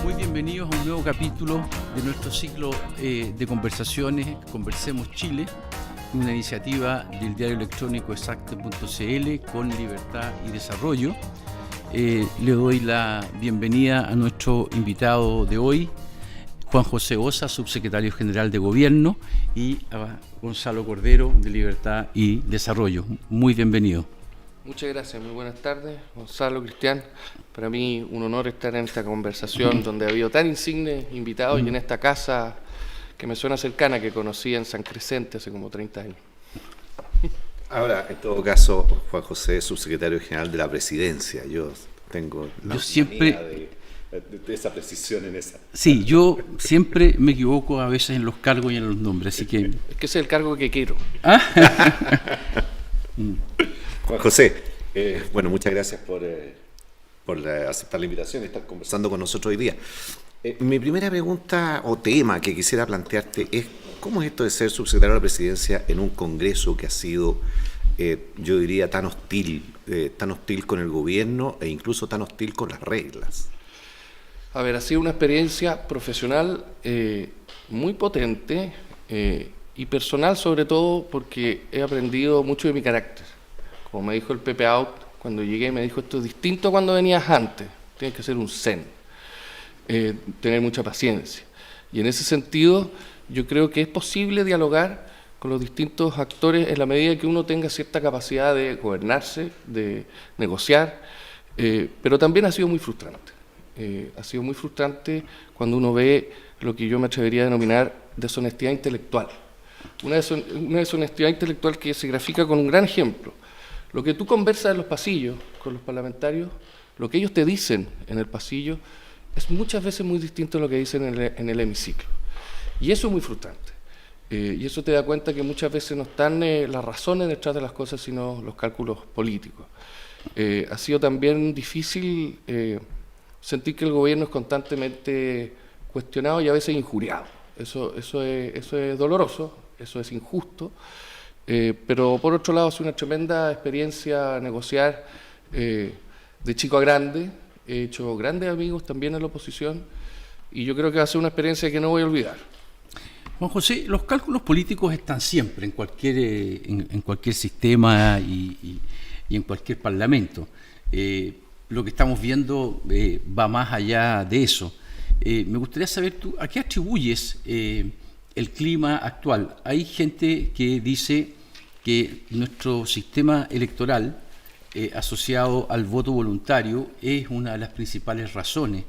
Muy bienvenidos a un nuevo capítulo de nuestro ciclo de conversaciones Conversemos Chile, una iniciativa del diario electrónico Exacte.cl con Libertad y Desarrollo. Le doy la bienvenida a nuestro invitado de hoy, Juan José Ossa, subsecretario general de Gobierno, y a Gonzalo Cordero, de Libertad y Desarrollo. Muy bienvenido. Muchas gracias, muy buenas tardes, Gonzalo, Cristian. Para mí un honor estar en esta conversación donde ha habido tan insignes invitados y en esta casa que me suena cercana, que conocí en San Crescente hace como 30 años. Ahora, en todo caso, Juan José es subsecretario general de la Presidencia. Yo tengo la siempre de esa precisión en esa. Sí, yo siempre me equivoco a veces en los cargos y en los nombres, así que... Es que ese es el cargo que quiero. Juan José, bueno, muchas gracias por aceptar la invitación y estar conversando con nosotros hoy día. Mi primera pregunta o tema que quisiera plantearte es: ¿cómo es esto de ser subsecretario de la Presidencia en un Congreso que ha sido, yo diría, tan hostil con el gobierno e incluso tan hostil con las reglas? A ver, ha sido una experiencia profesional muy potente y personal, sobre todo porque he aprendido mucho de mi carácter. Como me dijo el Pepe Out cuando llegué, me dijo: esto es distinto cuando venías antes, tienes que ser un zen, tener mucha paciencia. Y en ese sentido yo creo que es posible dialogar con los distintos actores en la medida que uno tenga cierta capacidad de gobernarse, de negociar, pero también ha sido muy frustrante. Ha sido muy frustrante cuando uno ve lo que yo me atrevería a denominar deshonestidad intelectual. Una deshonestidad intelectual que se grafica con un gran ejemplo. Lo que tú conversas en los pasillos con los parlamentarios, lo que ellos te dicen en el pasillo, es muchas veces muy distinto a lo que dicen en el hemiciclo. Y eso es muy frustrante. Y eso te da cuenta que muchas veces no están las razones detrás de las cosas, sino los cálculos políticos. Ha sido también difícil sentir que el gobierno es constantemente cuestionado y a veces injuriado. Eso es doloroso, eso es injusto. Pero por otro lado, es una tremenda experiencia negociar de chico a grande. He hecho grandes amigos también en la oposición y yo creo que va a ser una experiencia que no voy a olvidar. Juan José, los cálculos políticos están siempre en cualquier sistema y en cualquier parlamento. Lo que estamos viendo va más allá de eso. Me gustaría saber tú, ¿a qué atribuyes el clima actual? Hay gente que dice que nuestro sistema electoral asociado al voto voluntario es una de las principales razones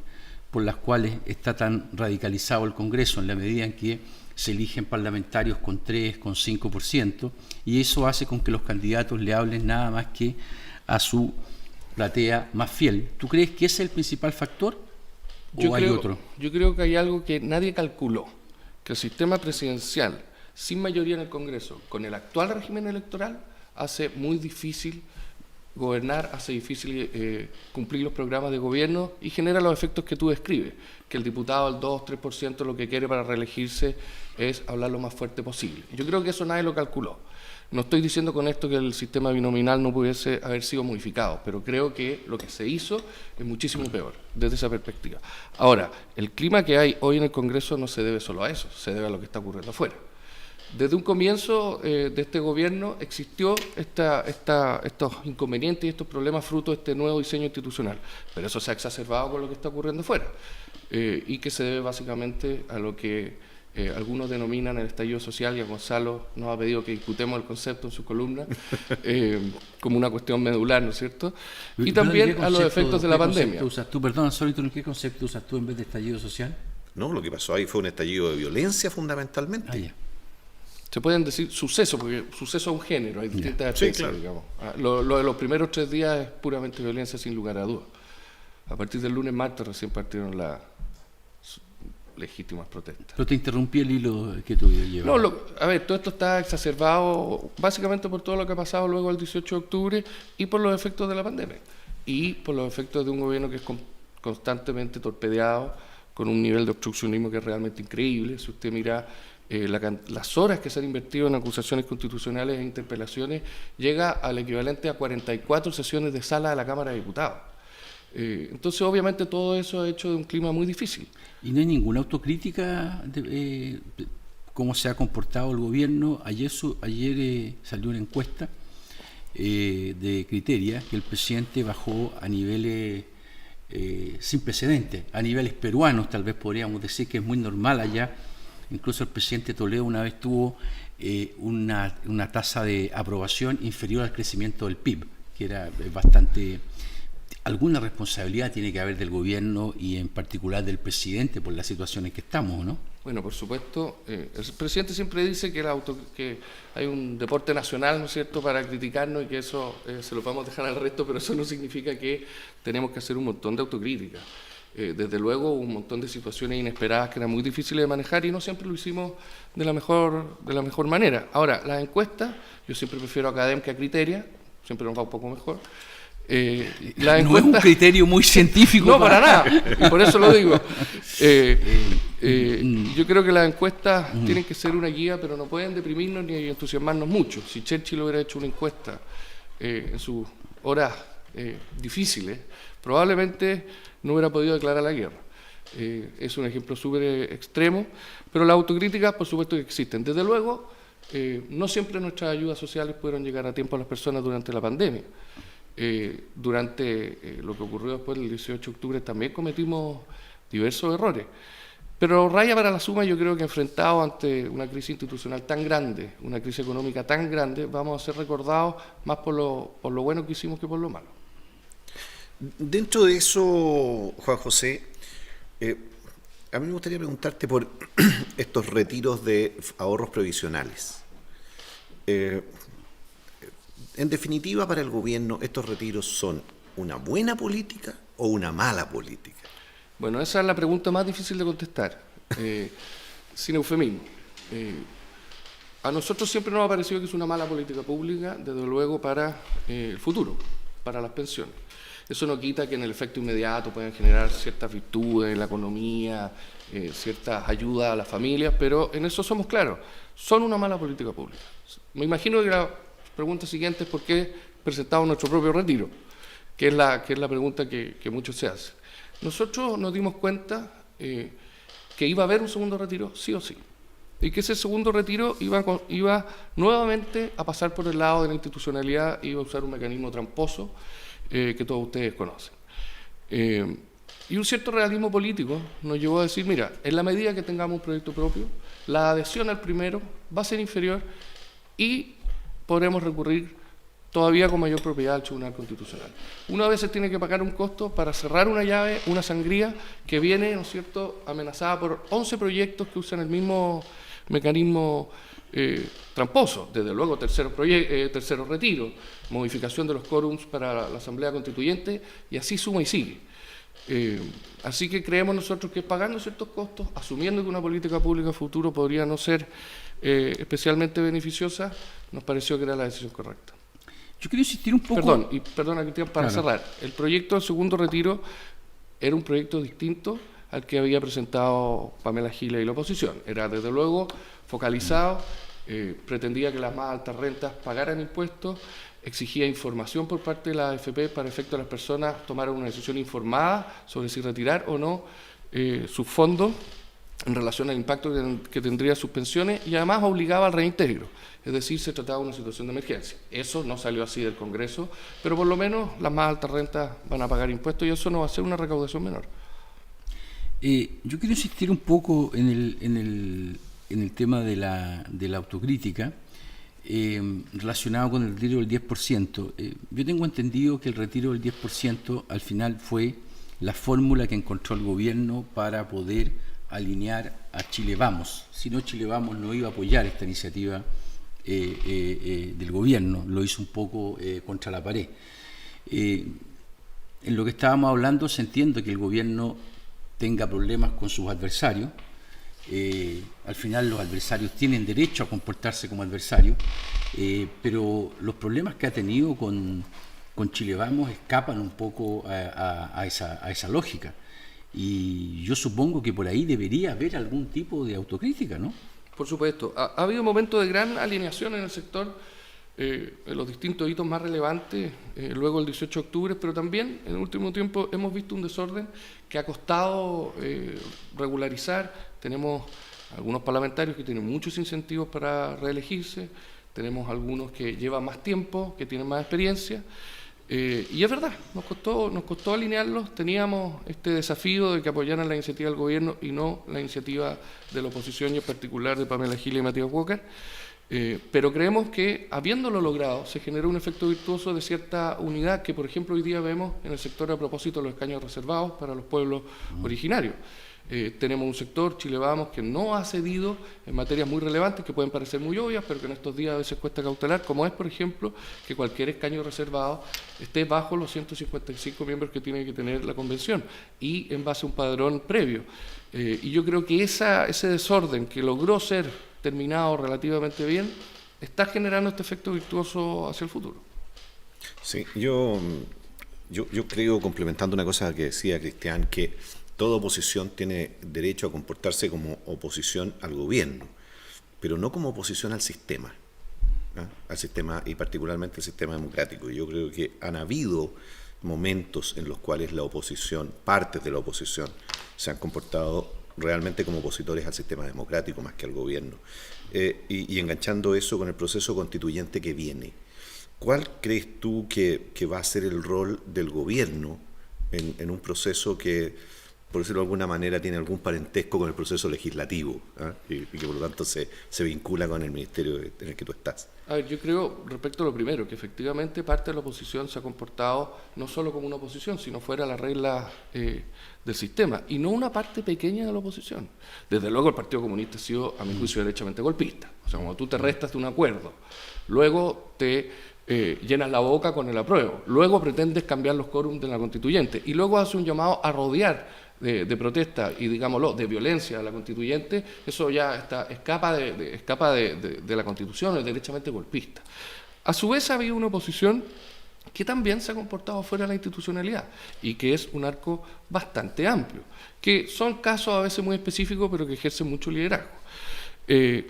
por las cuales está tan radicalizado el Congreso, en la medida en que se eligen parlamentarios con 3, con 5%, y eso hace con que los candidatos le hablen nada más que a su platea más fiel. ¿Tú crees que ese es el principal factor o hay otro? Yo creo que hay algo que nadie calculó, que el sistema presidencial sin mayoría en el Congreso, con el actual régimen electoral, hace muy difícil gobernar, hace difícil cumplir los programas de gobierno y genera los efectos que tú describes, que el diputado al 2-3% lo que quiere para reelegirse es hablar lo más fuerte posible. Yo creo que eso nadie lo calculó. No estoy diciendo con esto que el sistema binominal no pudiese haber sido modificado, pero creo que lo que se hizo es muchísimo peor desde esa perspectiva. Ahora, el clima que hay hoy en el Congreso no se debe solo a eso, se debe a lo que está ocurriendo afuera. Desde un comienzo de este gobierno existió estos inconvenientes y estos problemas fruto de este nuevo diseño institucional, pero eso se ha exacerbado con lo que está ocurriendo afuera y que se debe básicamente a lo que algunos denominan el estallido social, y a Gonzalo nos ha pedido que discutamos el concepto en su columna como una cuestión medular, ¿no es cierto? Y también a los efectos de la pandemia. ¿Usas tú, perdón, Solito, qué concepto usas tú en vez de estallido social? No, lo que pasó ahí fue un estallido de violencia fundamentalmente. Ya. Se pueden decir suceso, porque suceso es un género, hay distintas especies, sí, claro. digamos. Lo de los primeros 3 días es puramente violencia sin lugar a dudas. A partir del lunes, martes recién partieron las legítimas protestas. Pero te interrumpí el hilo que tú llevabas. No, a ver, todo esto está exacerbado básicamente por todo lo que ha pasado luego del 18 de octubre y por los efectos de la pandemia y por los efectos de un gobierno que es constantemente torpedeado, con un nivel de obstruccionismo que es realmente increíble. Si usted mira las horas que se han invertido en acusaciones constitucionales e interpelaciones, llega al equivalente a 44 sesiones de sala de la Cámara de Diputados. Entonces, obviamente, todo eso ha hecho de un clima muy difícil. ¿Y no hay ninguna autocrítica de cómo se ha comportado el gobierno? Ayer salió una encuesta de Criteria que el presidente bajó a niveles sin precedentes, a niveles peruanos, tal vez podríamos decir que es muy normal allá. Incluso el presidente Toledo una vez tuvo una tasa de aprobación inferior al crecimiento del PIB, que era bastante... Alguna responsabilidad tiene que haber del gobierno y en particular del presidente por la situación en que estamos, ¿no? Bueno, por supuesto, el presidente siempre dice que hay un deporte nacional, ¿no es cierto?, para criticarnos y que eso se lo vamos a dejar al resto, pero eso no significa que tenemos que hacer un montón de autocrítica. Desde luego, un montón de situaciones inesperadas que eran muy difíciles de manejar y no siempre lo hicimos de la mejor manera. Ahora, las encuestas, yo siempre prefiero a Academ que a Criteria, siempre nos va un poco mejor. No es un criterio muy científico. No, para nada, y por eso lo digo. Yo creo que las encuestas tienen que ser una guía, pero no pueden deprimirnos ni entusiasmarnos mucho. Si Churchill hubiera hecho una encuesta en sus horas difíciles, probablemente no hubiera podido declarar la guerra. Es un ejemplo súper extremo, pero las autocríticas, por supuesto, que existen. Desde luego, no siempre nuestras ayudas sociales pudieron llegar a tiempo a las personas durante la pandemia. Durante lo que ocurrió después del 18 de octubre también cometimos diversos errores. Pero raya para la suma, yo creo que enfrentados ante una crisis institucional tan grande, una crisis económica tan grande, vamos a ser recordados más por lo bueno que hicimos que por lo malo. Dentro de eso, Juan José, a mí me gustaría preguntarte por estos retiros de ahorros previsionales. En definitiva, para el gobierno, ¿estos retiros son una buena política o una mala política? Bueno, esa es la pregunta más difícil de contestar, sin eufemismo. A nosotros siempre nos ha parecido que es una mala política pública, desde luego para el futuro, para las pensiones. Eso no quita que en el efecto inmediato puedan generar ciertas virtudes en la economía, ciertas ayudas a las familias, pero en eso somos claros, son una mala política pública. Me imagino que la pregunta siguiente es por qué presentamos nuestro propio retiro, que es la pregunta que muchos se hacen. Nosotros nos dimos cuenta que iba a haber un segundo retiro, sí o sí, y que ese segundo retiro iba nuevamente a pasar por el lado de la institucionalidad, iba a usar un mecanismo tramposo que todos ustedes conocen. Y un cierto realismo político nos llevó a decir, mira, en la medida que tengamos un proyecto propio, la adhesión al primero va a ser inferior y podremos recurrir todavía con mayor propiedad al Tribunal Constitucional. Una vez se tiene que pagar un costo para cerrar una llave, una sangría que viene, ¿no es cierto?, amenazada por 11 proyectos que usan el mismo mecanismo tramposo. Desde luego, tercero retiro, modificación de los quórums para la Asamblea Constituyente, y así suma y sigue. Así que creemos nosotros que pagando ciertos costos, asumiendo que una política pública futuro podría no ser especialmente beneficiosa, nos pareció que era la decisión correcta. Yo quiero insistir un poco... Perdona, Cristian, para cerrar. El proyecto del segundo retiro era un proyecto distinto al que había presentado Pamela Giles y la oposición. Era, desde luego, focalizado, pretendía que las más altas rentas pagaran impuestos, exigía información por parte de la AFP para efecto de las personas tomaran una decisión informada sobre si retirar o no sus fondos en relación al impacto que tendría sus pensiones, y además obligaba al reintegro, es decir, se trataba de una situación de emergencia. Eso no salió así del Congreso, pero por lo menos las más altas rentas van a pagar impuestos y eso no va a ser una recaudación menor. Yo quiero insistir un poco en el tema de la autocrítica relacionado con el retiro del 10%. Yo tengo entendido que el retiro del 10% al final fue la fórmula que encontró el gobierno para poder alinear a Chile Vamos. Si no, Chile Vamos no iba a apoyar esta iniciativa del gobierno, lo hizo un poco contra la pared. En lo que estábamos hablando, se entiende que el gobierno tenga problemas con sus adversarios. Al final los adversarios tienen derecho a comportarse como adversarios, pero los problemas que ha tenido con Chile Vamos escapan un poco a esa lógica. Y yo supongo que por ahí debería haber algún tipo de autocrítica, ¿no? Por supuesto. Ha habido momentos de gran alineación en el sector en los distintos hitos más relevantes luego del 18 de octubre, pero también en el último tiempo hemos visto un desorden que ha costado regularizar. Tenemos algunos parlamentarios que tienen muchos incentivos para reelegirse, tenemos algunos que llevan más tiempo, que tienen más experiencia, y es verdad, nos costó alinearlos. Teníamos este desafío de que apoyaran la iniciativa del gobierno y no la iniciativa de la oposición, y en particular de Pamela Giles y Matías Walker. Pero creemos que, habiéndolo logrado, se generó un efecto virtuoso de cierta unidad que, por ejemplo, hoy día vemos en el sector a propósito de los escaños reservados para los pueblos originarios. Tenemos un sector, Chile Vamos, que no ha cedido en materias muy relevantes que pueden parecer muy obvias, pero que en estos días a veces cuesta cautelar, como es, por ejemplo, que cualquier escaño reservado esté bajo los 155 miembros que tiene que tener la convención y en base a un padrón previo. Y yo creo que ese desorden que logró ser terminado relativamente bien está generando este efecto virtuoso hacia el futuro. Sí, yo creo, complementando una cosa que decía Cristian, que toda oposición tiene derecho a comportarse como oposición al gobierno, pero no como oposición al sistema, ¿no? Al sistema, y particularmente al sistema democrático. Yo creo que han habido momentos en los cuales la oposición, partes de la oposición, se han comportado realmente como opositores al sistema democrático más que al gobierno. Y enganchando eso con el proceso constituyente que viene, ¿cuál crees tú que va a ser el rol del gobierno en un proceso que, por decirlo de alguna manera, tiene algún parentesco con el proceso legislativo, y que por lo tanto se vincula con el ministerio en el que tú estás? A ver, yo creo, respecto a lo primero, que efectivamente parte de la oposición se ha comportado no solo como una oposición, sino fuera de las reglas del sistema, y no una parte pequeña de la oposición. Desde luego el Partido Comunista ha sido, a mi juicio, derechamente golpista. O sea, cuando tú te restas de un acuerdo, luego te llenas la boca con el apruebo, luego pretendes cambiar los quórums de la constituyente, y luego hace un llamado a rodear de protesta y, digámoslo, de violencia a la constituyente, eso ya escapa de la Constitución, es derechamente golpista. A su vez ha habido una oposición que también se ha comportado fuera de la institucionalidad y que es un arco bastante amplio, que son casos a veces muy específicos pero que ejercen mucho liderazgo.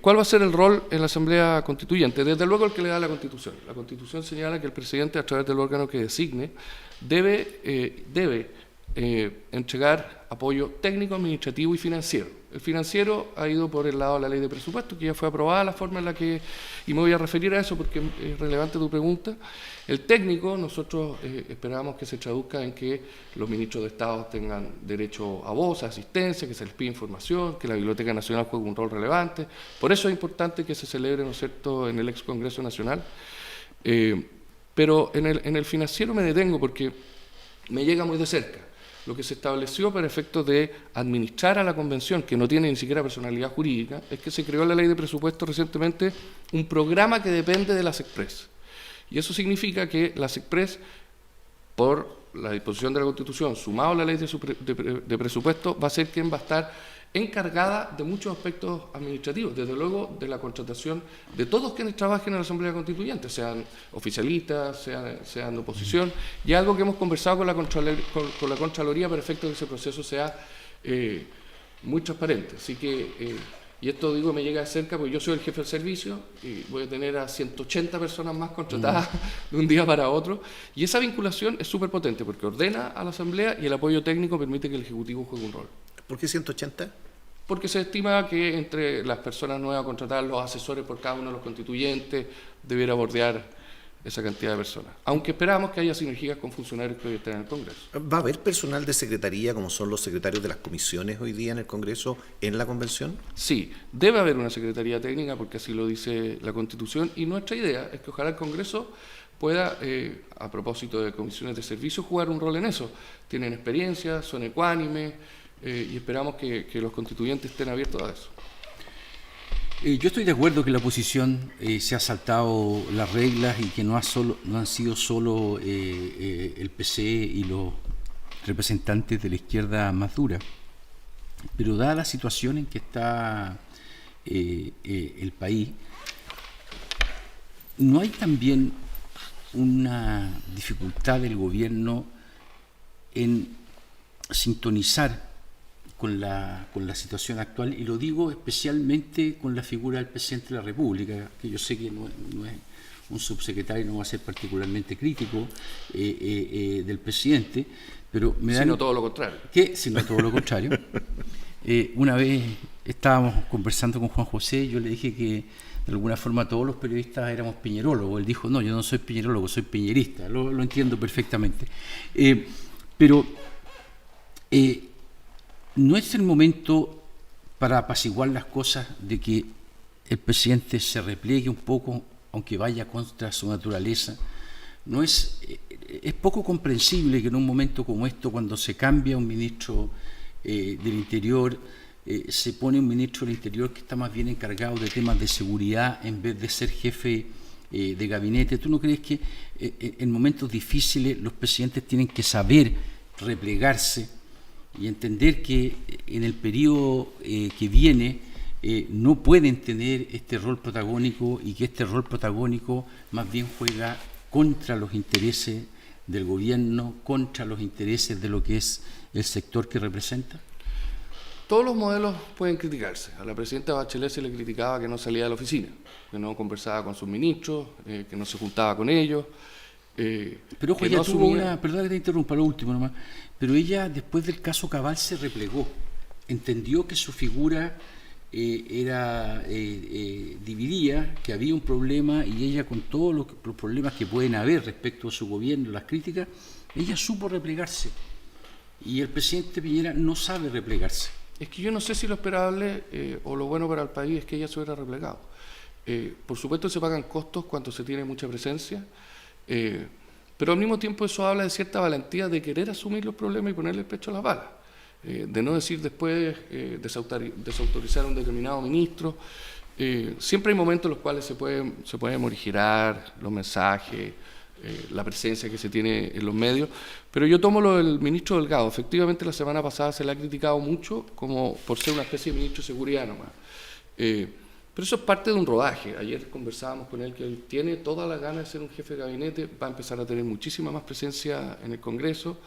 ¿Cuál va a ser el rol en la Asamblea Constituyente? Desde luego el que le da la Constitución. La Constitución señala que el presidente, a través del órgano que designe, debe entregar apoyo técnico, administrativo y financiero. El financiero ha ido por el lado de la ley de presupuesto, que ya fue aprobada la forma en la que, y me voy a referir a eso porque es relevante tu pregunta. El técnico, nosotros esperamos que se traduzca en que los ministros de Estado tengan derecho a voz, a asistencia, que se les pida información, que la Biblioteca Nacional juegue un rol relevante. Por eso es importante que se celebre, ¿no es cierto?, en el ex Congreso Nacional. Pero en el financiero me detengo porque me llega muy de cerca. Lo que se estableció para efectos de administrar a la convención, que no tiene ni siquiera personalidad jurídica, es que se creó en la ley de presupuesto recientemente un programa que depende de la SECPRES. Y eso significa que la SECPRES, por la disposición de la Constitución, sumado a la ley de presupuesto, va a ser quien va a estar encargada de muchos aspectos administrativos, desde luego de la contratación de todos quienes trabajen en la Asamblea Constituyente, sean oficialistas, sean de oposición, y algo que hemos conversado con la Contraloría para efecto de que ese proceso sea muy transparente. Así que, y esto digo me llega de cerca porque yo soy el jefe del servicio y voy a tener a 180 personas más contratadas de un día para otro, y esa vinculación es súper potente porque ordena a la Asamblea y el apoyo técnico permite que el Ejecutivo juegue un rol. ¿Por qué 180? Porque se estima que entre las personas nuevas contratadas, los asesores por cada uno de los constituyentes, debiera bordear esa cantidad de personas. Aunque esperamos que haya sinergias con funcionarios que hoy están en el Congreso. ¿Va a haber personal de secretaría, como son los secretarios de las comisiones hoy día en el Congreso, en la Convención? Sí, debe haber una secretaría técnica, porque así lo dice la Constitución, y nuestra idea es que ojalá el Congreso pueda, a propósito de comisiones de servicio, jugar un rol en eso. Tienen experiencia, son ecuánimes, y esperamos que los constituyentes estén abiertos a eso. Yo estoy de acuerdo que la oposición se ha saltado las reglas y que no han sido solo el PC y los representantes de la izquierda más dura. Pero dada la situación en que está el país, ¿no hay también una dificultad del gobierno en sintonizar con la situación actual? Y lo digo especialmente con la figura del presidente de la República, que yo sé que no es un subsecretario no va a ser particularmente crítico del presidente, pero me da... Sino todo lo contrario. Sino todo lo contrario. Una vez estábamos conversando con Juan José, yo le dije que de alguna forma todos los periodistas éramos piñerólogos. Él dijo, no, yo no soy piñerólogo, soy piñerista. Lo entiendo perfectamente. Pero no es el momento para apaciguar las cosas de que el presidente se repliegue un poco, aunque vaya contra su naturaleza. No es poco comprensible que en un momento como esto, cuando se cambia un ministro del Interior, se pone un ministro del Interior que está más bien encargado de temas de seguridad en vez de ser jefe de gabinete. ¿Tú no crees que en momentos difíciles los presidentes tienen que saber replegarse y entender que en el periodo que viene no pueden tener este rol protagónico, y que este rol protagónico más bien juega contra los intereses del gobierno, contra los intereses de lo que es el sector que representa? Todos los modelos pueden criticarse. A la presidenta Bachelet se le criticaba que no salía de la oficina, que no conversaba con sus ministros, que no se juntaba con ellos. Pero ojo, ella tuvo una... Perdón que te interrumpa, lo último nomás. Pero ella, después del caso Cabal, se replegó. Entendió que su figura dividía, que había un problema, y ella, con todos los problemas que pueden haber respecto a su gobierno, las críticas, ella supo replegarse. Y el presidente Piñera no sabe replegarse. Es que yo no sé si lo esperable o lo bueno para el país es que ella se hubiera replegado. Por supuesto se pagan costos cuando se tiene mucha presencia, pero al mismo tiempo eso habla de cierta valentía de querer asumir los problemas y ponerle el pecho a las balas, de no decir después desautorizar a un determinado ministro. Siempre hay momentos en los cuales se puede morigerar los mensajes, la presencia que se tiene en los medios, pero yo tomo lo del ministro Delgado. Efectivamente, la semana pasada se le ha criticado mucho como por ser una especie de ministro de seguridad nomás. Pero eso es parte de un rodaje. Ayer conversábamos con él que él tiene todas las ganas de ser un jefe de gabinete, va a empezar a tener muchísima más presencia en el Congreso,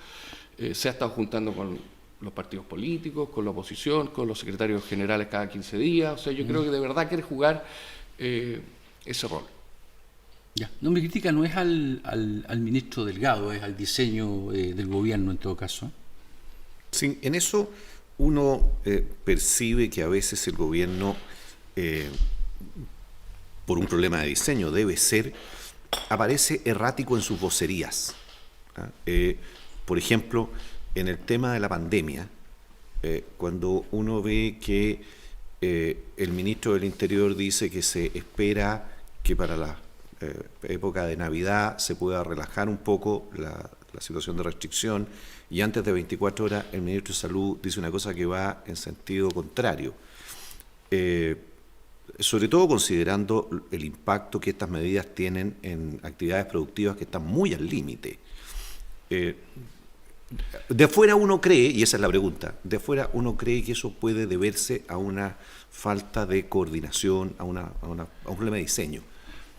se ha estado juntando con los partidos políticos, con la oposición, con los secretarios generales cada 15 días. O sea, yo creo que de verdad quiere jugar ese rol. Ya. No, mi crítica no es al ministro Delgado, es al diseño del gobierno en todo caso. Sí, en eso uno percibe que a veces el gobierno, por un problema de diseño, aparece errático en sus vocerías. Por ejemplo, en el tema de la pandemia, cuando uno ve que el ministro del Interior dice que se espera que para la época de Navidad se pueda relajar un poco la situación de restricción, y antes de 24 horas el ministro de Salud dice una cosa que va en sentido contrario, sobre todo considerando el impacto que estas medidas tienen en actividades productivas que están muy al límite. De fuera uno cree, y esa es la pregunta, de fuera uno cree que eso puede deberse a una falta de coordinación, a un problema de diseño.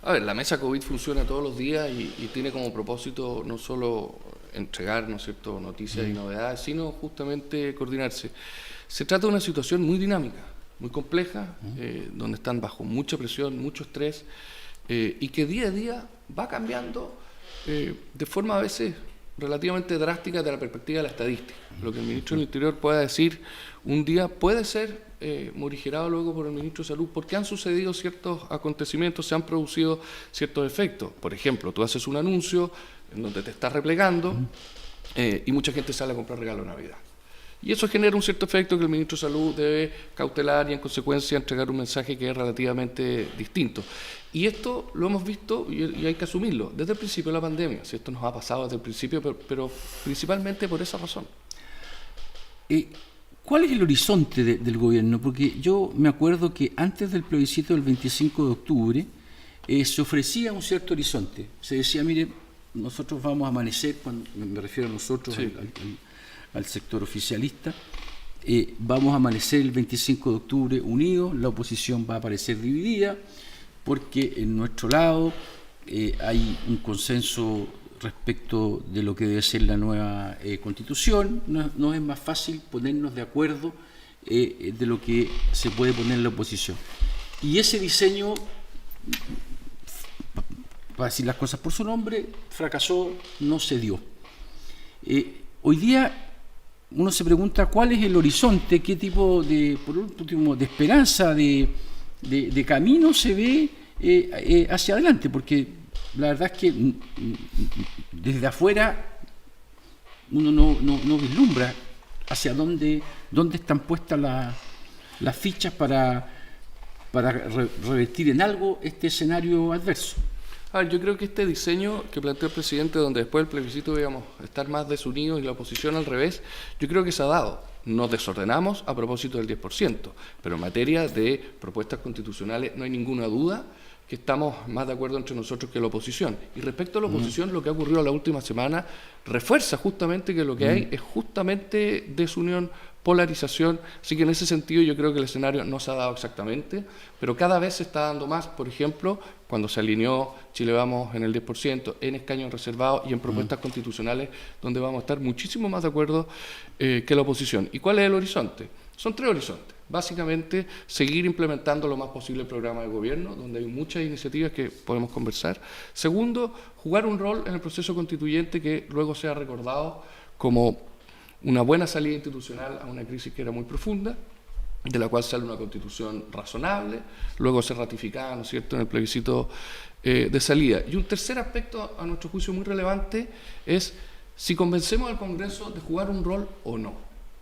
A ver, la mesa COVID funciona todos los días y tiene como propósito no solo entregar, ¿no es cierto?, noticias y novedades, sino justamente coordinarse. Se trata de una situación muy dinámica, muy compleja, donde están bajo mucha presión, mucho estrés, y que día a día va cambiando de forma a veces relativamente drástica desde la perspectiva de la estadística. Lo que el ministro del Interior pueda decir un día puede ser morigerado luego por el ministro de Salud, porque han sucedido ciertos acontecimientos, se han producido ciertos efectos. Por ejemplo, tú haces un anuncio en donde te estás replegando y mucha gente sale a comprar regalo de Navidad. Y eso genera un cierto efecto que el ministro de Salud debe cautelar y en consecuencia entregar un mensaje que es relativamente distinto. Y esto lo hemos visto y hay que asumirlo desde el principio de la pandemia. Si esto nos ha pasado desde el principio, pero principalmente por esa razón. ¿Cuál es el horizonte del gobierno? Porque yo me acuerdo que antes del plebiscito del 25 de octubre se ofrecía un cierto horizonte. Se decía, mire, nosotros vamos a amanecer, cuando me refiero a nosotros, sí, al sector oficialista, vamos a amanecer el 25 de octubre unidos, la oposición va a aparecer dividida, porque en nuestro lado hay un consenso respecto de lo que debe ser la nueva Constitución. No es más fácil ponernos de acuerdo de lo que se puede poner en la oposición. Y ese diseño, para decir las cosas por su nombre, fracasó, no se dio. Hoy día uno se pregunta cuál es el horizonte, qué tipo de, por último, de esperanza, de camino se ve hacia adelante, porque la verdad es que desde afuera uno no vislumbra hacia dónde están puestas las fichas para revertir en algo este escenario adverso. Yo creo que este diseño que planteó el presidente, donde después del plebiscito íbamos a estar más desunidos y la oposición al revés, yo creo que se ha dado. Nos desordenamos a propósito del 10%, pero en materia de propuestas constitucionales no hay ninguna duda que estamos más de acuerdo entre nosotros que la oposición. Y respecto a la oposición, lo que ha ocurrido la última semana refuerza justamente que lo que hay es justamente desunión, polarización, así que en ese sentido yo creo que el escenario no se ha dado exactamente, pero cada vez se está dando más. Por ejemplo, cuando se alineó Chile Vamos en el 10%, en escaños reservados y en propuestas constitucionales, donde vamos a estar muchísimo más de acuerdo que la oposición. ¿Y cuál es el horizonte? Son 3 horizontes. Básicamente, seguir implementando lo más posible el programa de gobierno, donde hay muchas iniciativas que podemos conversar. Segundo, jugar un rol en el proceso constituyente que luego sea recordado como una buena salida institucional a una crisis que era muy profunda, de la cual sale una constitución razonable, luego se ratificaba, ¿no es cierto?, en el plebiscito de salida. Y un tercer aspecto, a nuestro juicio muy relevante, es si convencemos al Congreso de jugar un rol o no.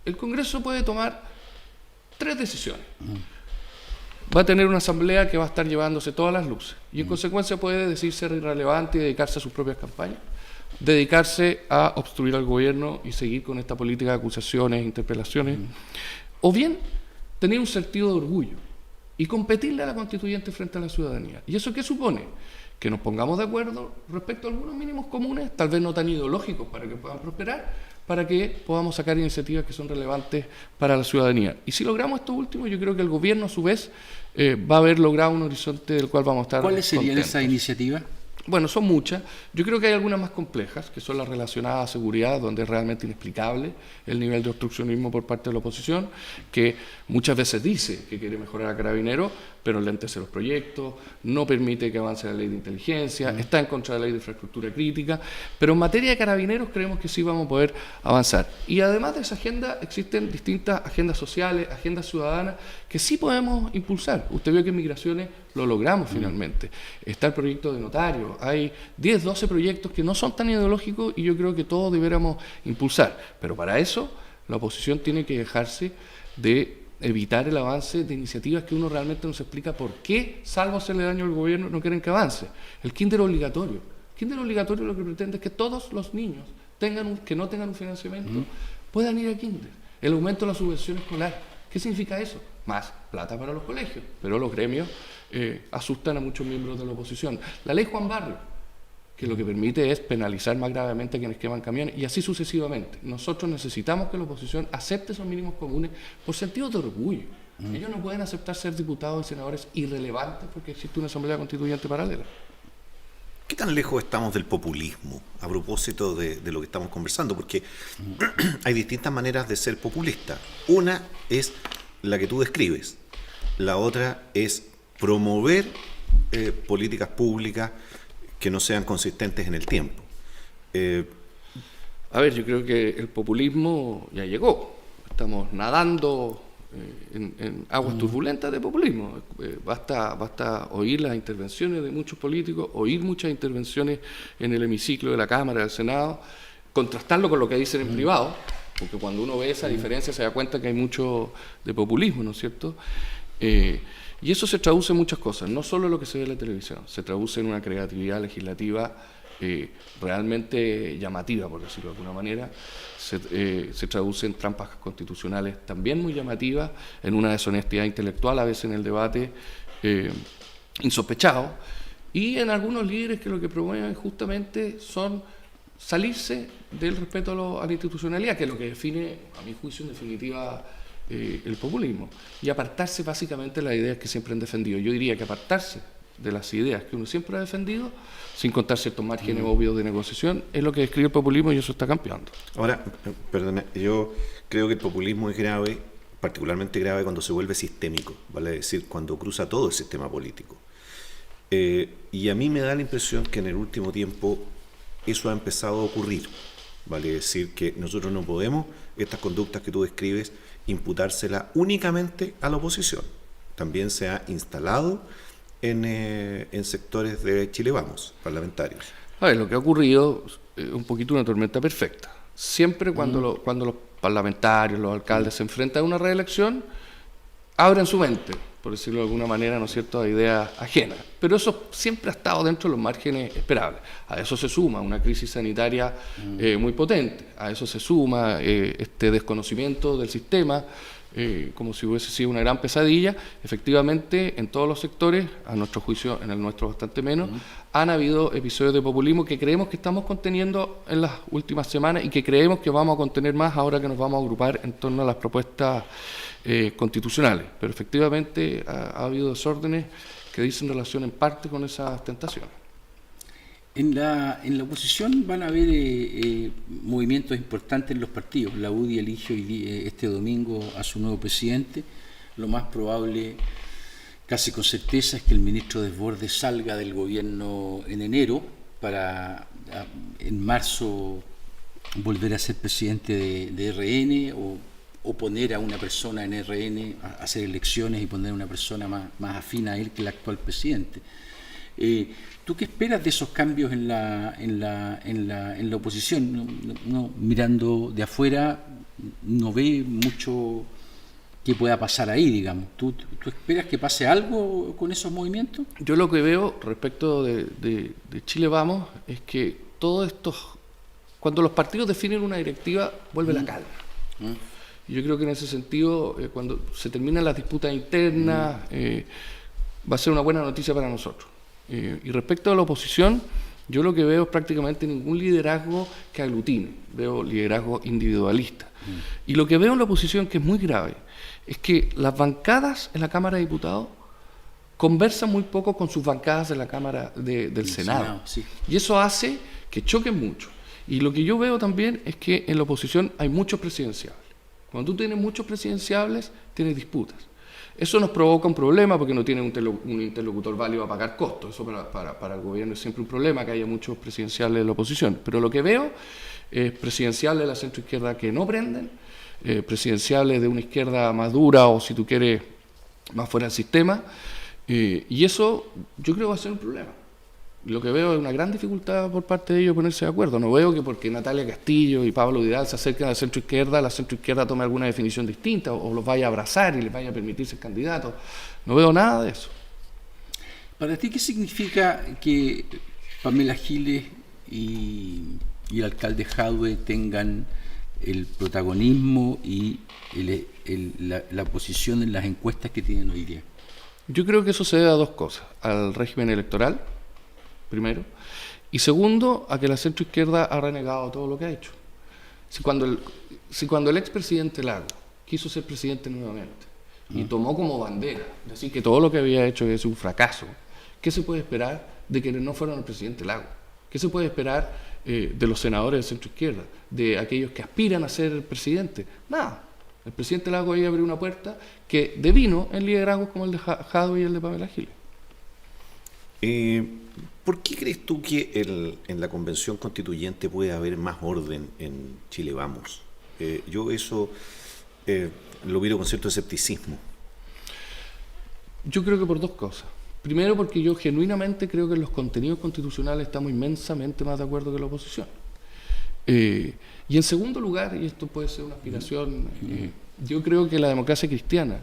El Congreso puede tomar 3 decisiones. Va a tener una asamblea que va a estar llevándose todas las luces y en consecuencia puede decir ser irrelevante y dedicarse a sus propias campañas, dedicarse a obstruir al gobierno y seguir con esta política de acusaciones, interpelaciones, o bien tener un sentido de orgullo y competirle a la constituyente frente a la ciudadanía. ¿Y eso qué supone? Que nos pongamos de acuerdo respecto a algunos mínimos comunes, tal vez no tan ideológicos para que puedan prosperar, para que podamos sacar iniciativas que son relevantes para la ciudadanía. Y si logramos esto último, yo creo que el gobierno a su vez va a haber logrado un horizonte del cual vamos a estar ¿Cuáles serían contentos. esas iniciativas? Bueno, son muchas. Yo creo que hay algunas más complejas, que son las relacionadas a seguridad, donde es realmente inexplicable el nivel de obstruccionismo por parte de la oposición, que muchas veces dice que quiere mejorar a Carabineros, pero lentece los proyectos, no permite que avance la ley de inteligencia, está en contra de la ley de infraestructura crítica, pero en materia de Carabineros creemos que sí vamos a poder avanzar. Y además de esa agenda, existen distintas agendas sociales, agendas ciudadanas, que sí podemos impulsar. Usted vio que en migraciones lo logramos finalmente. Está el proyecto de notario, hay 10, 12 proyectos que no son tan ideológicos y yo creo que todos deberíamos impulsar. Pero para eso la oposición tiene que dejarse de evitar el avance de iniciativas que uno realmente no se explica por qué, salvo hacerle daño al gobierno, no quieren que avance. El kinder obligatorio. El kinder obligatorio lo que pretende es que todos los niños que no tengan un financiamiento puedan ir a kinder. El aumento de la subvención escolar. ¿Qué significa eso? Más plata para los colegios, pero los gremios asustan a muchos miembros de la oposición. La ley Juan Barrio, que lo que permite es penalizar más gravemente a quienes queman camiones, y así sucesivamente. Nosotros necesitamos que la oposición acepte esos mínimos comunes por sentido de orgullo. Ellos no pueden aceptar ser diputados y senadores irrelevantes porque existe una asamblea constituyente paralela. ¿Qué tan lejos estamos del populismo a propósito de lo que estamos conversando? Porque hay distintas maneras de ser populista. Una es la que tú describes. La otra es promover políticas públicas que no sean consistentes en el tiempo. A ver, yo creo que el populismo ya llegó. Estamos nadando en aguas turbulentas de populismo. Basta oír las intervenciones de muchos políticos, oír muchas intervenciones en el hemiciclo de la Cámara, del Senado, contrastarlo con lo que dicen en privado, porque cuando uno ve esa diferencia se da cuenta que hay mucho de populismo, ¿no es cierto? Y eso se traduce en muchas cosas, no solo en lo que se ve en la televisión, se traduce en una creatividad legislativa realmente llamativa, por decirlo de alguna manera, se traduce en trampas constitucionales también muy llamativas, en una deshonestidad intelectual a veces en el debate insospechado, y en algunos líderes que lo que promueven justamente son salirse del respeto a la institucionalidad, que es lo que define, a mi juicio, en definitiva, el populismo, y apartarse básicamente de las ideas que siempre han defendido. Yo diría que apartarse de las ideas que uno siempre ha defendido, sin contar ciertos márgenes obvios de negociación, es lo que describe el populismo y eso está cambiando. Ahora, perdona, yo creo que el populismo es grave, particularmente grave cuando se vuelve sistémico, vale decir, cuando cruza todo el sistema político. Y a mí me da la impresión que en el último tiempo eso ha empezado a ocurrir. Vale decir que nosotros no podemos, estas conductas que tú describes, imputárselas únicamente a la oposición. También se ha instalado en sectores de Chile Vamos, parlamentarios. A ver, lo que ha ocurrido es un poquito una tormenta perfecta. Siempre cuando los parlamentarios, los alcaldes se enfrentan a una reelección, abren su mente, por decirlo de alguna manera, ¿no es cierto?, a ideas ajenas. Pero eso siempre ha estado dentro de los márgenes esperables. A eso se suma una crisis sanitaria muy potente, a eso se suma este desconocimiento del sistema, como si hubiese sido una gran pesadilla. Efectivamente, en todos los sectores, a nuestro juicio, en el nuestro bastante menos, han habido episodios de populismo que creemos que estamos conteniendo en las últimas semanas y que creemos que vamos a contener más ahora que nos vamos a agrupar en torno a las propuestas constitucionales. Pero efectivamente ha habido desórdenes que dicen relación en parte con esas tentaciones. En la oposición van a haber movimientos importantes en los partidos. La UDI elige este domingo a su nuevo presidente. Lo más probable, casi con certeza, es que el ministro Desbordes salga del gobierno en enero para en marzo volver a ser presidente de RN o poner a una persona en RN a hacer elecciones y poner a una persona más afín a él que el actual presidente. ¿Tú qué esperas de esos cambios en la oposición? No, mirando de afuera, no ve mucho que pueda pasar ahí, digamos. ¿Tú esperas que pase algo con esos movimientos? Yo lo que veo respecto de Chile Vamos es que todos estos, cuando los partidos definen una directiva, vuelve la calma. Y yo creo que en ese sentido, cuando se terminan las disputas internas, va a ser una buena noticia para nosotros. Y respecto a la oposición, yo lo que veo es prácticamente ningún liderazgo que aglutine, veo liderazgo individualista. Y lo que veo en la oposición, que es muy grave, es que las bancadas en la Cámara de Diputados conversan muy poco con sus bancadas de la Cámara del Senado. Sí. Y eso hace que choquen mucho. Y lo que yo veo también es que en la oposición hay muchos presidenciables. Cuando tú tienes muchos presidenciables, tienes disputas. Eso nos provoca un problema porque no tiene un interlocutor válido a pagar costos. Eso para el gobierno es siempre un problema, que haya muchos presidenciales de la oposición. Pero lo que veo es presidenciales de la centroizquierda que no prenden, presidenciales de una izquierda más dura o, si tú quieres, más fuera del sistema. Y eso yo creo que va a ser un problema. Lo que veo es una gran dificultad por parte de ellos ponerse de acuerdo. No veo que porque Natalia Castillo y Pablo Vidal se acerquen a la centroizquierda tome alguna definición distinta o los vaya a abrazar y les vaya a permitir ser candidatos. No veo nada de eso. ¿Para ti qué significa que Pamela Giles y el alcalde Jadwe tengan el protagonismo y la posición en las encuestas que tienen hoy día? Yo creo que eso se debe a dos cosas: al régimen electoral, primero, y segundo, a que la centroizquierda ha renegado todo lo que ha hecho. Si cuando el expresidente Lago quiso ser presidente nuevamente y tomó como bandera decir que todo lo que había hecho es un fracaso, ¿qué se puede esperar de que no fueran el presidente Lago? ¿Qué se puede esperar de los senadores de centroizquierda, de aquellos que aspiran a ser presidente? Nada. El presidente Lago ahí abrió una puerta que devino en liderazgos como el de Jadwe y el de Pamela Giles. ¿Por qué crees tú que en la convención constituyente puede haber más orden en Chile Vamos? Yo eso lo miro con cierto escepticismo. Yo creo que por dos cosas. Primero, porque yo genuinamente creo que en los contenidos constitucionales estamos inmensamente más de acuerdo que la oposición. Y en segundo lugar, y esto puede ser una aspiración, yo creo que la democracia cristiana,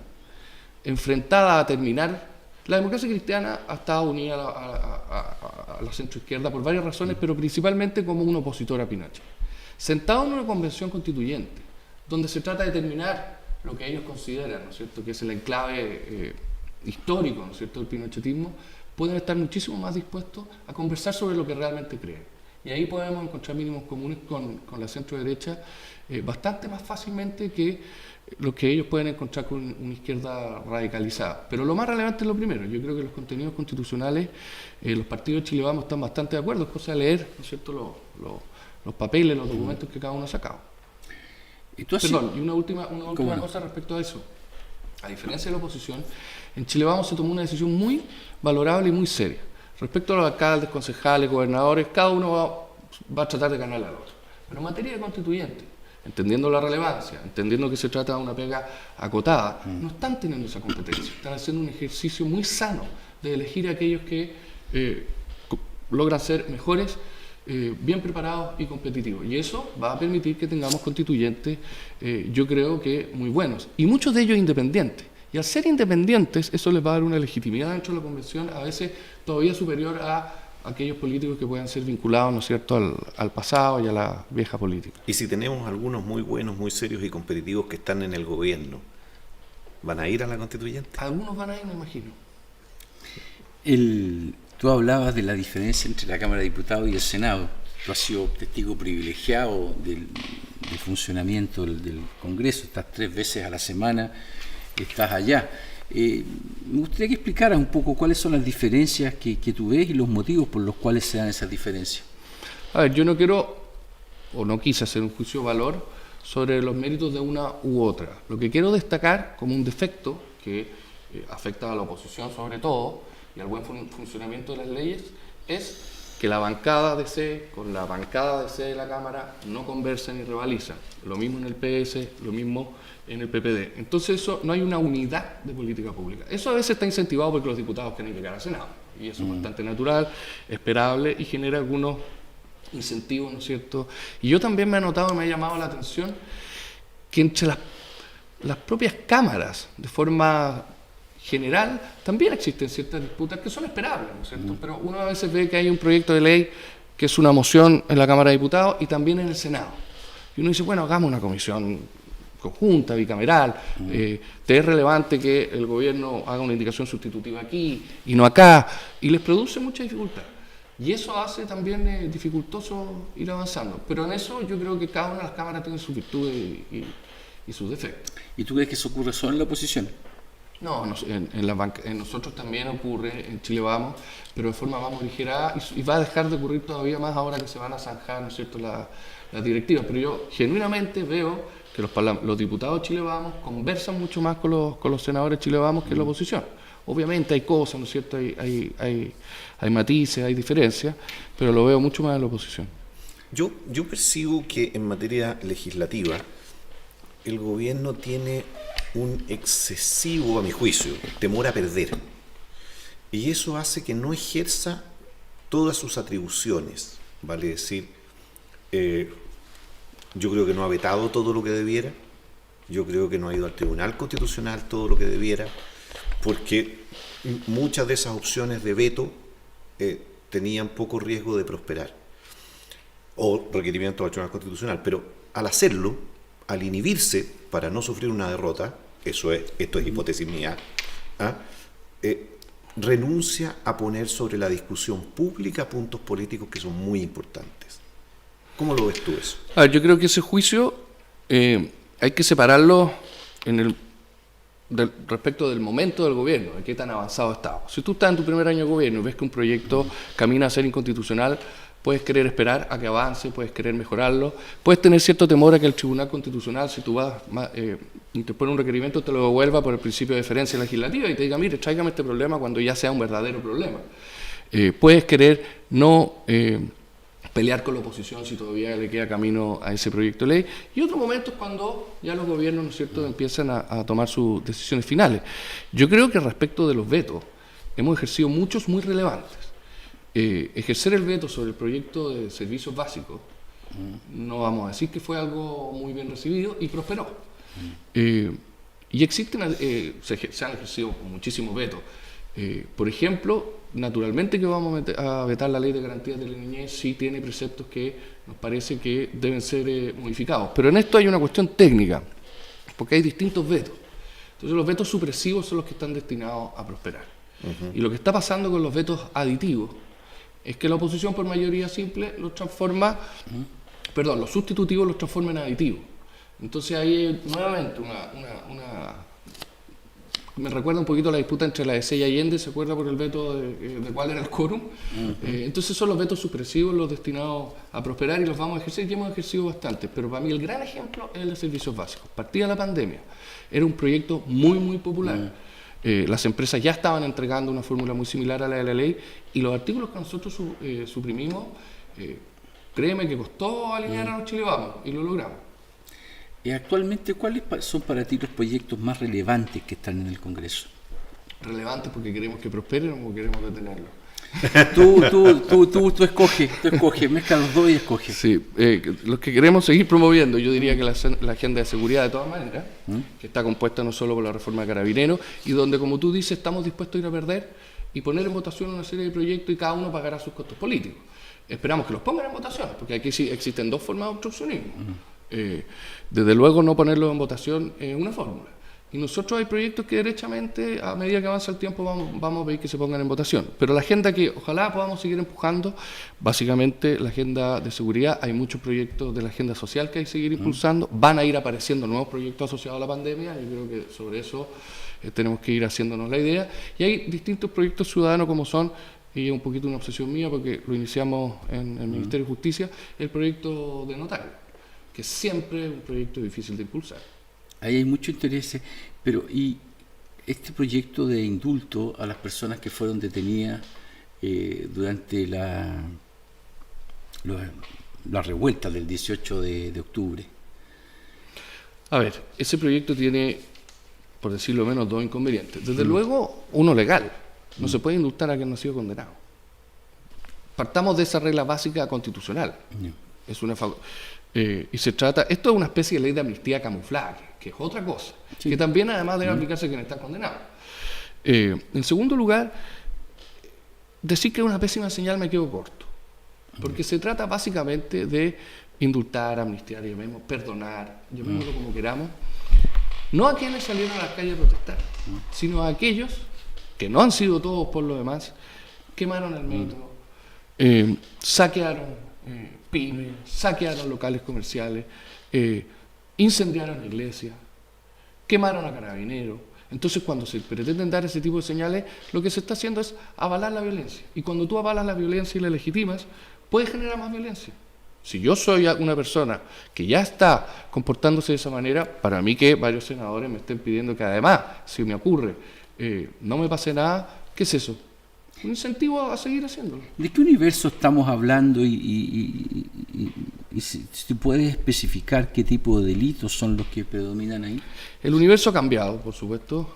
enfrentada a terminar. La democracia cristiana ha estado unida a la centroizquierda por varias razones, pero principalmente como un opositor a Pinochet. Sentado en una convención constituyente, donde se trata de terminar lo que ellos consideran, ¿no es cierto?, que es el enclave histórico, ¿no es cierto?, del pinochetismo, pueden estar muchísimo más dispuestos a conversar sobre lo que realmente creen. Y ahí podemos encontrar mínimos comunes con la centro-derecha bastante más fácilmente que lo que ellos pueden encontrar con una izquierda radicalizada. Pero lo más relevante es lo primero. Yo creo que los contenidos constitucionales, los partidos de Chile Vamos están bastante de acuerdo. Es cosa de leer, ¿no es cierto?, los papeles, los documentos que cada uno ha sacado. Perdón, y una última cosa respecto a eso. A diferencia de la oposición, en Chile Vamos se tomó una decisión muy valorable y muy seria. Respecto a los alcaldes, concejales, gobernadores, cada uno va a tratar de ganar al otro. Pero en materia de constituyente, entendiendo la relevancia, entendiendo que se trata de una pega acotada, no están teniendo esa competencia, están haciendo un ejercicio muy sano de elegir a aquellos que logran ser mejores, bien preparados y competitivos. Y eso va a permitir que tengamos constituyentes, yo creo que muy buenos, y muchos de ellos independientes. Y al ser independientes, eso les va a dar una legitimidad dentro de la convención, a veces todavía superior a aquellos políticos que puedan ser vinculados, ¿no es cierto?, al pasado y a la vieja política. Y si tenemos algunos muy buenos, muy serios y competitivos que están en el gobierno, ¿van a ir a la constituyente? Algunos van a ir, me imagino. Tú hablabas de la diferencia entre la Cámara de Diputados y el Senado. Tú has sido testigo privilegiado del funcionamiento del Congreso, estás 3 veces a la semana, estás allá. Me gustaría que explicaras un poco cuáles son las diferencias que tú ves y los motivos por los cuales se dan esas diferencias. A ver, yo no quiero, o no quise hacer un juicio de valor sobre los méritos de una u otra. Lo que quiero destacar como un defecto que afecta a la oposición sobre todo, y al buen funcionamiento de las leyes, es que la bancada de C con la bancada de C de la Cámara no conversan ni rivalizan. Lo mismo en el PS, lo mismo en el PPD. Entonces eso, no hay una unidad de política pública. Eso a veces está incentivado porque los diputados quieren llegar al Senado. Y eso es bastante natural, esperable y genera algunos incentivos, ¿no es cierto? Y yo también me he notado, me ha llamado la atención que entre las propias cámaras, de forma general, también existen ciertas disputas que son esperables, ¿no es cierto? Pero uno a veces ve que hay un proyecto de ley que es una moción en la Cámara de Diputados y también en el Senado. Y uno dice, bueno, hagamos una comisión conjunta, bicameral, te es relevante que el gobierno haga una indicación sustitutiva aquí y no acá, y les produce mucha dificultad. Y eso hace también dificultoso ir avanzando. Pero en eso yo creo que cada una de las cámaras tiene sus virtudes y sus defectos. ¿Y tú crees que eso ocurre solo en la oposición? No, en nosotros también ocurre, en Chile Vamos, pero de forma más morigerada y va a dejar de ocurrir todavía más ahora que se van a zanjar, ¿no es cierto?, las directivas. Pero yo genuinamente veo que los diputados de Chile Vamos conversan mucho más con los senadores de Chile Vamos que la oposición. Obviamente hay cosas, ¿no es cierto?, hay matices, hay diferencias, pero lo veo mucho más en la oposición. Yo percibo que en materia legislativa el gobierno tiene un excesivo, a mi juicio, temor a perder. Y eso hace que no ejerza todas sus atribuciones. Vale decir, yo creo que no ha vetado todo lo que debiera, yo creo que no ha ido al Tribunal Constitucional todo lo que debiera, porque muchas de esas opciones de veto tenían poco riesgo de prosperar, o requerimiento al Tribunal Constitucional, pero al hacerlo, al inhibirse para no sufrir una derrota, esto es hipótesis mía, renuncia a poner sobre la discusión pública puntos políticos que son muy importantes. ¿Cómo lo ves tú eso? A ver, yo creo que ese juicio hay que separarlo respecto del momento del gobierno, de qué tan avanzado está. Si tú estás en tu primer año de gobierno y ves que un proyecto camina a ser inconstitucional, puedes querer esperar a que avance, puedes querer mejorarlo, puedes tener cierto temor a que el Tribunal Constitucional, si tú vas interpone un requerimiento, te lo devuelva por el principio de deferencia legislativa y te diga, mire, tráigame este problema cuando ya sea un verdadero problema. Puedes querer no pelear con la oposición si todavía le queda camino a ese proyecto de ley, y otro momento es cuando ya los gobiernos, ¿no es cierto?, empiezan a tomar sus decisiones finales. Yo creo que respecto de los vetos, hemos ejercido muchos muy relevantes. Ejercer el veto sobre el proyecto de servicios básicos, no vamos a decir que fue algo muy bien recibido y prosperó. Y existen, se han ejercido muchísimos vetos. Por ejemplo, naturalmente que vamos a vetar la ley de garantías de la niñez si tiene preceptos que nos parece que deben ser modificados. Pero en esto hay una cuestión técnica, porque hay distintos vetos. Entonces los vetos supresivos son los que están destinados a prosperar. Y lo que está pasando con los vetos aditivos es que la oposición por mayoría simple los transforma, los sustitutivos los transforma en aditivos. Entonces ahí nuevamente me recuerda un poquito la disputa entre la de Sella y Allende, ¿se acuerda por el veto de cuál era el quórum? Entonces son los vetos supresivos los destinados a prosperar y los vamos a ejercer, y hemos ejercido bastante. Pero para mí el gran ejemplo es el de servicios básicos. Partida la pandemia, era un proyecto muy, muy popular. Las empresas ya estaban entregando una fórmula muy similar a la de la ley y los artículos que nosotros suprimimos, créeme que costó alinear a los Chile Vamos y lo logramos. Actualmente, ¿cuáles son para ti los proyectos más relevantes que están en el Congreso? Relevantes porque queremos que prosperen o queremos detenerlos. Tú escoges, mezcla los dos y escoges. Sí, los que queremos seguir promoviendo, yo diría que la agenda de seguridad de todas maneras, que está compuesta no solo por la reforma de Carabineros, y donde, como tú dices, estamos dispuestos a ir a perder y poner en votación una serie de proyectos y cada uno pagará sus costos políticos. Esperamos que los pongan en votación, porque aquí sí existen dos formas de obstruccionismo. Desde luego no ponerlos en votación es una fórmula. Y nosotros hay proyectos que derechamente, a medida que avanza el tiempo, vamos a pedir que se pongan en votación. Pero la agenda que ojalá podamos seguir empujando, básicamente la agenda de seguridad, hay muchos proyectos de la agenda social que hay que seguir impulsando, van a ir apareciendo nuevos proyectos asociados a la pandemia, yo creo que sobre eso tenemos que ir haciéndonos la idea. Y hay distintos proyectos ciudadanos como son, y es un poquito una obsesión mía porque lo iniciamos en el Ministerio de Justicia, el proyecto de notario, que siempre es un proyecto difícil de impulsar. Ahí hay mucho interés, pero ¿y este proyecto de indulto a las personas que fueron detenidas durante la revuelta del 18 de octubre? A ver, ese proyecto tiene, por decirlo menos, dos inconvenientes. Desde luego, uno legal. No se puede indultar a quien no ha sido condenado. Partamos de esa regla básica constitucional. Es una y se trata, esto es una especie de ley de amnistía camuflada, que es otra cosa, que también además debe aplicarse a quienes están condenados. En segundo lugar, decir que es una pésima señal me quedo corto, porque se trata básicamente de indultar, amnistiar, perdonar, llamémoslo como queramos, no a quienes salieron a las calles a protestar, sino a aquellos que no han sido todos por lo demás, quemaron el metro, saquearon pymes, saquearon locales comerciales, incendiaron iglesias, quemaron a Carabineros. Entonces, cuando se pretenden dar ese tipo de señales, lo que se está haciendo es avalar la violencia. Y cuando tú avalas la violencia y la legitimas, puedes generar más violencia. Si yo soy una persona que ya está comportándose de esa manera, para mí que varios senadores me estén pidiendo que además, si me ocurre, no me pase nada, ¿qué es eso? Un incentivo a seguir haciéndolo. ¿De qué universo estamos hablando y si puedes especificar qué tipo de delitos son los que predominan ahí? El universo ha cambiado, por supuesto,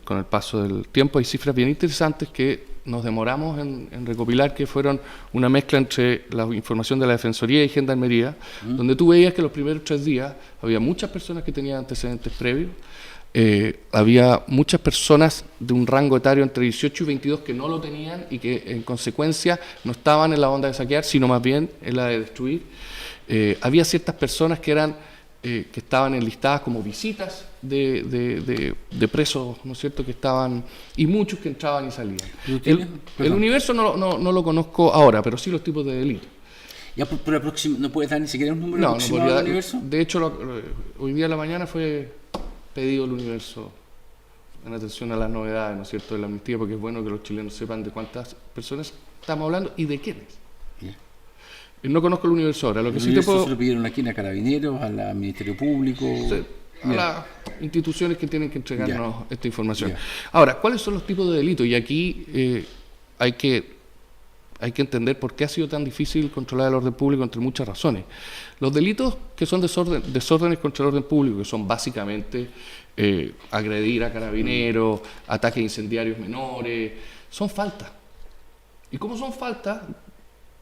con el paso del tiempo. Hay cifras bien interesantes que nos demoramos en recopilar, que fueron una mezcla entre la información de la Defensoría y Gendarmería, donde tú veías que los primeros 3 días había muchas personas que tenían antecedentes previos, había muchas personas de un rango etario entre 18 y 22 que no lo tenían y que en consecuencia no estaban en la onda de saquear, sino más bien en la de destruir. Había ciertas personas que estaban enlistadas como visitas de presos, ¿no es cierto?, que estaban, y muchos que entraban y salían. El universo no lo conozco ahora, pero sí los tipos de delitos. Ya, ¿no puedes dar ni siquiera un número aproximado del universo? De hecho, hoy día en la mañana fue pedido el universo en atención a las novedades, ¿no es cierto?, de la amnistía, porque es bueno que los chilenos sepan de cuántas personas estamos hablando y de quiénes. Yeah. No conozco el universo ahora. Lo que sí te puedo... ¿Se lo pidieron aquí a Carabineros, al Ministerio Público? Sí, a las instituciones que tienen que entregarnos esta información. Ahora, ¿cuáles son los tipos de delitos? Y aquí hay que entender por qué ha sido tan difícil controlar el orden público, entre muchas razones. Los delitos que son desórdenes contra el orden público, que son básicamente agredir a Carabineros, ataques incendiarios menores, son faltas. Y como son faltas,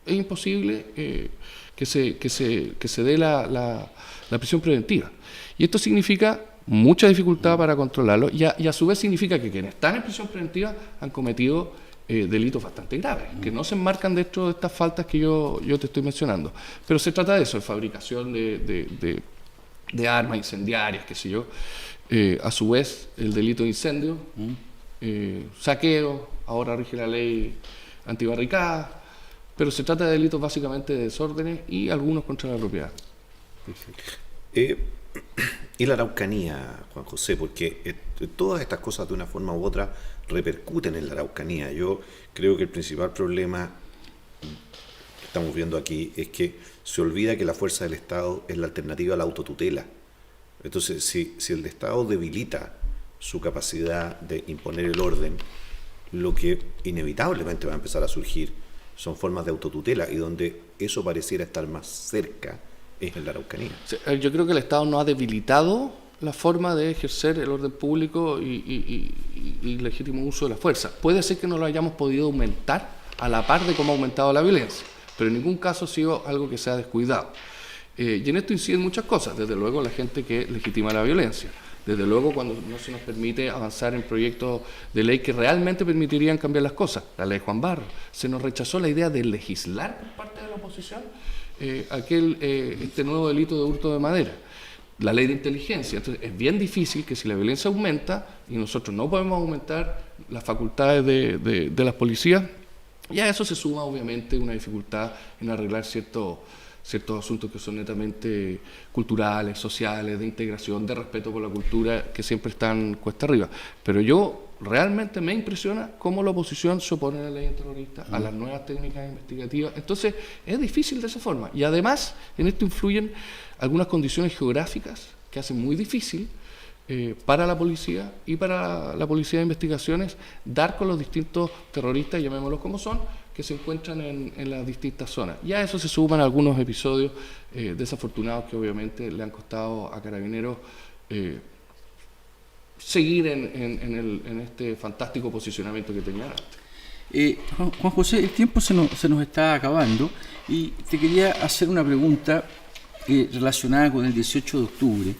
es imposible que se dé la prisión preventiva. Y esto significa mucha dificultad para controlarlo y a su vez significa que quienes están en prisión preventiva han cometido delitos bastante graves, que no se enmarcan dentro de estas faltas que yo te estoy mencionando. Pero se trata de eso, de fabricación de armas incendiarias, qué sé yo. A su vez, el delito de incendio, saqueo, ahora rige la ley antibarricada, pero se trata de delitos básicamente de desórdenes y algunos contra la propiedad. Y la Araucanía, Juan José, porque todas estas cosas de una forma u otra repercuten en la Araucanía. Yo creo que el principal problema que estamos viendo aquí es que se olvida que la fuerza del Estado es la alternativa a la autotutela. Entonces, si el Estado debilita su capacidad de imponer el orden, lo que inevitablemente va a empezar a surgir son formas de autotutela, y donde eso pareciera estar más cerca es en la Araucanía. Sí, yo creo que el Estado no ha debilitado la forma de ejercer el orden público y legítimo uso de la fuerza. Puede ser que no lo hayamos podido aumentar a la par de cómo ha aumentado la violencia, pero en ningún caso ha sido algo que se ha descuidado. Y en esto inciden muchas cosas, desde luego la gente que legitima la violencia, desde luego cuando no se nos permite avanzar en proyectos de ley que realmente permitirían cambiar las cosas. La ley Juan Barros, se nos rechazó la idea de legislar por parte de la oposición este nuevo delito de hurto de madera. La ley de inteligencia. Entonces es bien difícil que si la violencia aumenta y nosotros no podemos aumentar las facultades de las policías, y a eso se suma obviamente una dificultad en arreglar ciertos asuntos que son netamente culturales, sociales, de integración, de respeto por la cultura, que siempre están cuesta arriba. Pero yo realmente me impresiona cómo la oposición se opone a la ley antiterrorista, a las nuevas técnicas investigativas. Entonces es difícil de esa forma. Y además en esto influyen algunas condiciones geográficas que hacen muy difícil para la policía y para la policía de investigaciones dar con los distintos terroristas, llamémoslos como son, que se encuentran en las distintas zonas. Y a eso se suman algunos episodios desafortunados que obviamente le han costado a Carabineros seguir en este fantástico posicionamiento que tenían antes. Juan José, el tiempo se nos está acabando y te quería hacer una pregunta relacionada con el 18 de octubre.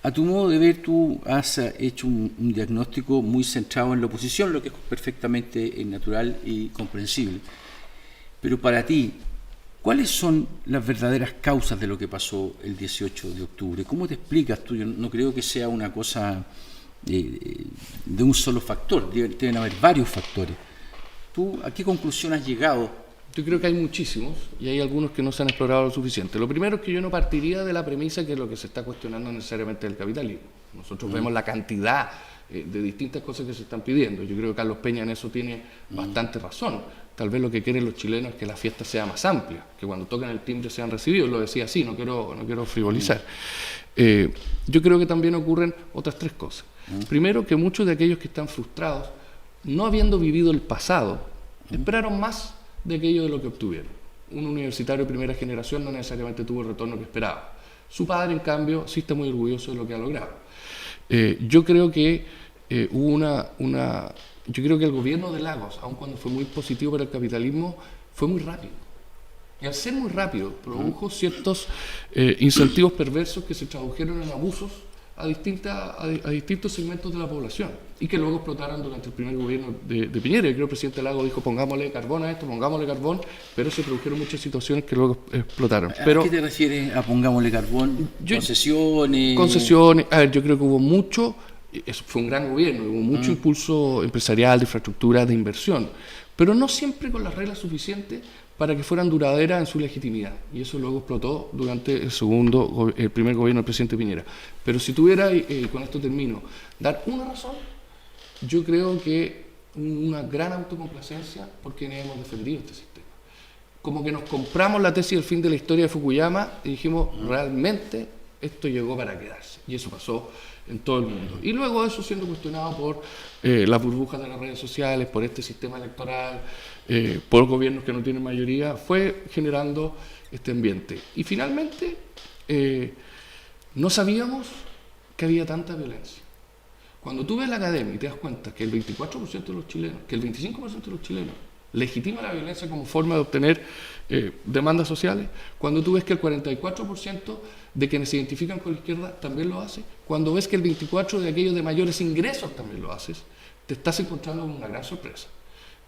A tu modo de ver, tú has hecho un diagnóstico muy centrado en la oposición, lo que es perfectamente natural y comprensible. Pero para ti, ¿cuáles son las verdaderas causas de lo que pasó el 18 de octubre? ¿Cómo te explicas tú? Yo no creo que sea una cosa de un solo factor, deben haber varios factores. ¿Tú a qué conclusión has llegado? Yo creo que hay muchísimos y hay algunos que no se han explorado lo suficiente. Lo primero es que yo no partiría de la premisa que lo que se está cuestionando necesariamente es el capitalismo. Nosotros vemos la cantidad de distintas cosas que se están pidiendo. Yo creo que Carlos Peña en eso tiene bastante razón. Tal vez lo que quieren los chilenos es que la fiesta sea más amplia, que cuando tocan el timbre sean recibidos. Lo decía así, no quiero frivolizar. Yo creo que también ocurren otras tres cosas. Primero, que muchos de aquellos que están frustrados, no habiendo vivido el pasado, esperaron más de aquello de lo que obtuvieron. Un universitario de primera generación no necesariamente tuvo el retorno que esperaba. Su padre, en cambio, sí está muy orgulloso de lo que ha logrado. Yo creo que yo creo que el gobierno de Lagos, aun cuando fue muy positivo para el capitalismo, fue muy rápido. Y al ser muy rápido, produjo ciertos incentivos perversos que se tradujeron en abusos a distintos segmentos de la población y que luego explotaron durante el primer gobierno de Piñera. Yo creo que el presidente Lagos dijo: pongámosle carbón a esto, pongámosle carbón, pero se produjeron muchas situaciones que luego explotaron. ¿A qué te refieres a pongámosle carbón? ¿Concesiones? Concesiones. A ver, yo creo que hubo mucho, eso fue un gran gobierno, hubo mucho impulso empresarial, de infraestructura, de inversión, pero no siempre con las reglas suficientes para que fueran duraderas en su legitimidad. Y eso luego explotó durante el primer gobierno del presidente Piñera. Pero si tuviera, con esto termino, dar una razón, yo creo que una gran autocomplacencia por quienes hemos defendido este sistema. Como que nos compramos la tesis del fin de la historia de Fukuyama y dijimos, realmente esto llegó para quedarse. Y eso pasó en todo el mundo. Y luego eso siendo cuestionado por las burbujas de las redes sociales, por este sistema electoral, por gobiernos que no tienen mayoría, fue generando este ambiente. Y finalmente, no sabíamos que había tanta violencia. Cuando tú ves la academia y te das cuenta que el 24% de los chilenos, que el 25% de los chilenos legitima la violencia como forma de obtener demandas sociales, cuando tú ves que el 44% de quienes se identifican con la izquierda también lo hace, cuando ves que el 24% de aquellos de mayores ingresos también lo haces, te estás encontrando con una gran sorpresa.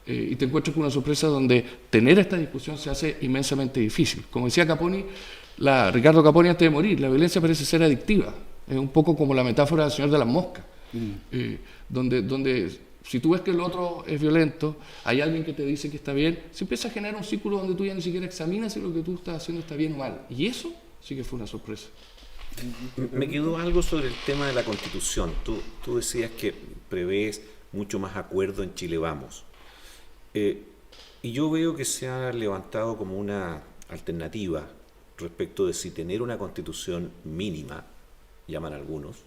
Y te encuentras con una sorpresa donde tener esta discusión se hace inmensamente difícil. Como decía Ricardo Caponi antes de morir, la violencia parece ser adictiva. Es un poco como la metáfora del señor de las moscas, donde si tú ves que el otro es violento, hay alguien que te dice que está bien, se empieza a generar un círculo donde tú ya ni siquiera examinas si lo que tú estás haciendo está bien o mal. Y eso sí que fue una sorpresa. Me quedó algo sobre el tema de la Constitución. Tú decías que prevés mucho más acuerdo en Chile Vamos. Y yo veo que se ha levantado como una alternativa respecto de si tener una Constitución mínima, llaman algunos,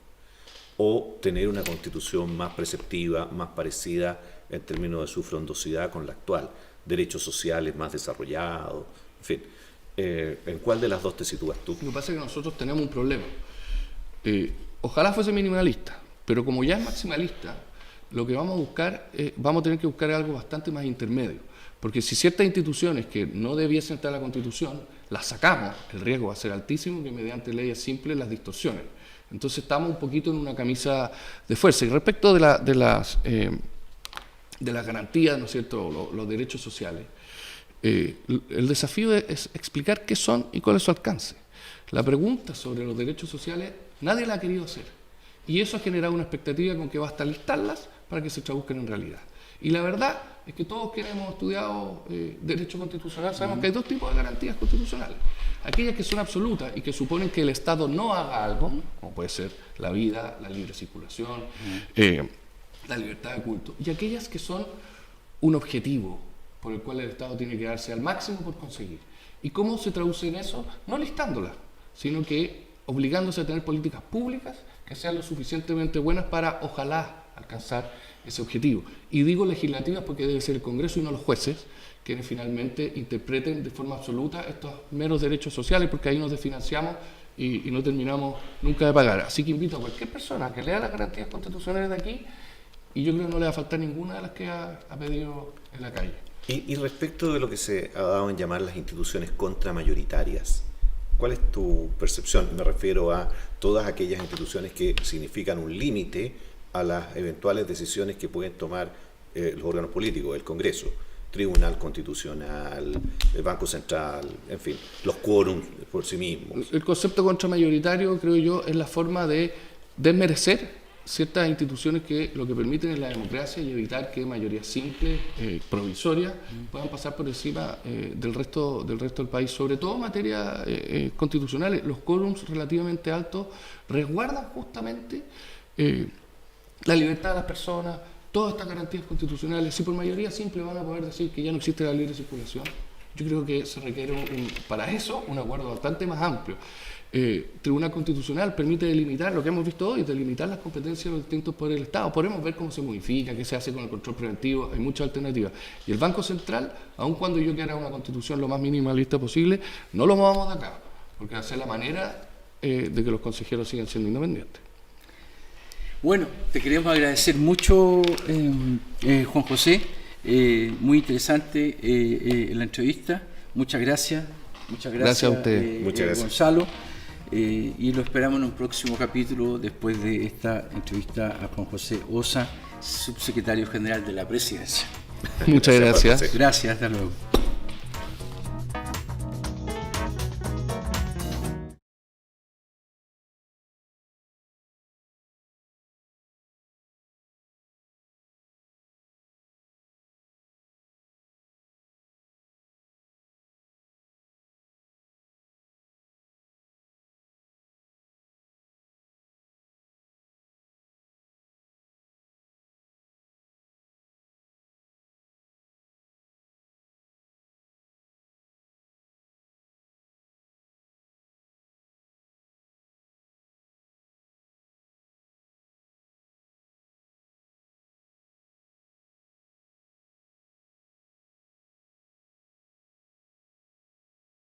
o tener una constitución más preceptiva, más parecida en términos de su frondosidad con la actual, derechos sociales más desarrollados, en fin. ¿En cuál de las dos te sitúas tú? Lo que pasa es que nosotros tenemos un problema. Ojalá fuese minimalista, pero como ya es maximalista, lo que vamos a buscar, vamos a tener que buscar algo bastante más intermedio. Porque si ciertas instituciones que no debiesen estar en la Constitución, las sacamos, el riesgo va a ser altísimo que mediante leyes simples las distorsionen. Entonces estamos un poquito en una camisa de fuerza. Y respecto de las garantías, ¿no es cierto?, los derechos sociales, el desafío es explicar qué son y cuál es su alcance. La pregunta sobre los derechos sociales nadie la ha querido hacer. Y eso ha generado una expectativa con que basta listarlas para que se traduzcan en realidad. Y la verdad es que todos quienes hemos estudiado derecho constitucional sabemos que hay dos tipos de garantías constitucionales. Aquellas que son absolutas y que suponen que el Estado no haga algo, como puede ser la vida, la libre circulación, la libertad de culto, y aquellas que son un objetivo por el cual el Estado tiene que darse al máximo por conseguir. ¿Y cómo se traduce en eso? No listándolas, sino que obligándose a tener políticas públicas que sean lo suficientemente buenas para, ojalá, alcanzar ese objetivo. Y digo legislativas porque debe ser el Congreso y no los jueces quienes finalmente interpreten de forma absoluta estos meros derechos sociales, porque ahí nos desfinanciamos y no terminamos nunca de pagar. Así que invito a cualquier persona que lea las garantías constitucionales de aquí, y yo creo que no le va a faltar ninguna de las que ha pedido en la calle. Y respecto de lo que se ha dado en llamar las instituciones contramayoritarias, ¿cuál es tu percepción? Me refiero a todas aquellas instituciones que significan un límite a las eventuales decisiones que pueden tomar los órganos políticos, el Congreso, Tribunal Constitucional, el Banco Central, en fin, los quórums por sí mismos. El concepto contramayoritario, creo yo, es la forma de desmerecer ciertas instituciones que lo que permiten es la democracia y evitar que mayorías simples, provisorias, puedan pasar por encima del resto del país, sobre todo en materia constitucionales. Los quórums relativamente altos resguardan justamente la libertad de las personas, todas estas garantías constitucionales. Si por mayoría simple van a poder decir que ya no existe la libre circulación, yo creo que se requiere para eso un acuerdo bastante más amplio. Tribunal Constitucional permite delimitar lo que hemos visto hoy, delimitar las competencias de los distintos poderes del Estado. Podemos ver cómo se modifica, qué se hace con el control preventivo, hay muchas alternativas. Y el Banco Central, aun cuando yo quiera una constitución lo más minimalista posible, no lo movamos de acá, porque va a ser la manera de que los consejeros sigan siendo independientes. Bueno, te queremos agradecer mucho, Juan José. Muy interesante la entrevista. Muchas gracias. Muchas gracias a usted. Muchas gracias. Gonzalo. Y lo esperamos en un próximo capítulo después de esta entrevista a Juan José Osa, subsecretario general de la Presidencia. Muchas gracias. Gracias, hasta luego.